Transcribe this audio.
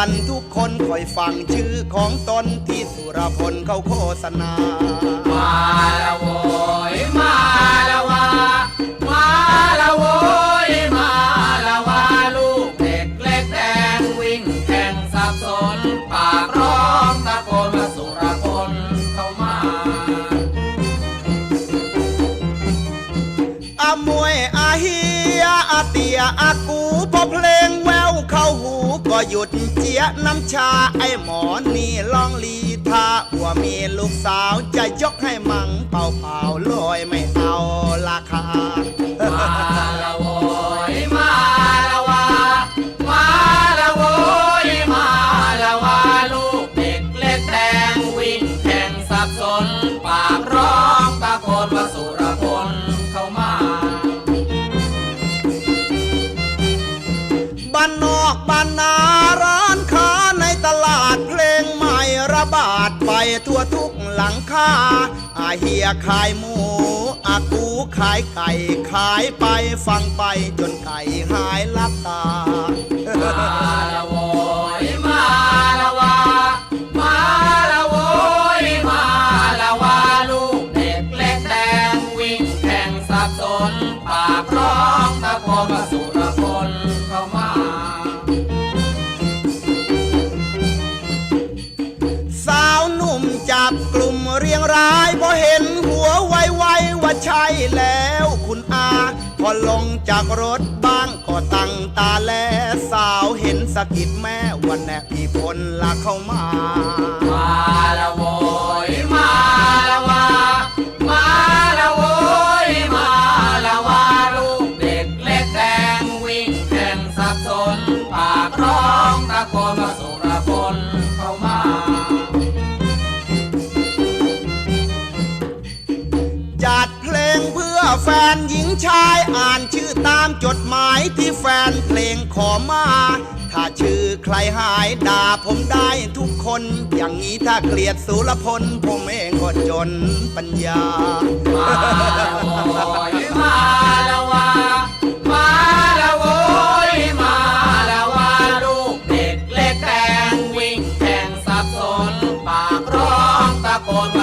กันทุกคนคอยฟังชื่อของตนที่สุรพลเขาโฆษณามาละโวยมาละวามาละโวยมาละวาลูกเด็กเล็กแดงวิ่งแข่งสับสนปากร้องตะโกนว่าสุรพลเข้ามาอามวยอาเฮียอาเตียอากูพอเพลงแววเข้าหูก็หยุดเจียน้ำชาไอ้หมอนี่ลองลีทาว่ามีลูกสาวจะยกให้มังเป่าลอยไม่เอาราคามาละโวยมาละวามาละโวยมาละวาลูกเด็กเล็กแดงวิ่งแข่งสับสนปากร้องตะโกนว่าสุรพลเข้ามาบ้านนอกบ้านนาร้านค้าในตลาดเพลงใหม่ระบาดไปทั่วทุกหลังคาอาเฮียขายหมูอากูขายไก่ขายไปฟังไปจนไก่หายลับตามาละโวยมาละวามาละโวยมาละวาลูกเด็กเล็กแดงวิ่งแข่งสับสนปากร้องตะโกนว่าสุรพลเข้ามาสาวหนุ่มจับกลุ่มเรียงรายพอเห็นหัวไวว่าใช่แล้วคุณอาพอลงจากรถบ้างก็ตั้งตาแลสาวเห็นสะกิดแม่วันแน่พี่พลละเข้ามามาละโวยมาละวามาละโวยมาละวาลูกเด็กเล็กแดงวิ่งแข่งสับสนปากร้องตะโกนว่าสุรพลเข้ามาจัดเพลงเพื่อแฟนหญิงชายอ่านชื่อตามจดหมายที่แฟนเพลงขอมาถ้าชื่อใครหายด่าผมได้ทุกคนอย่างนี้ถ้าเกลียดสุรพลผมเองก็จนปัญญามาละโวยมาละวามาละโวยมาละวาลูกเด็กเล็กแดงวิ่งแข่งสับสนปากร้องตะโกนว่า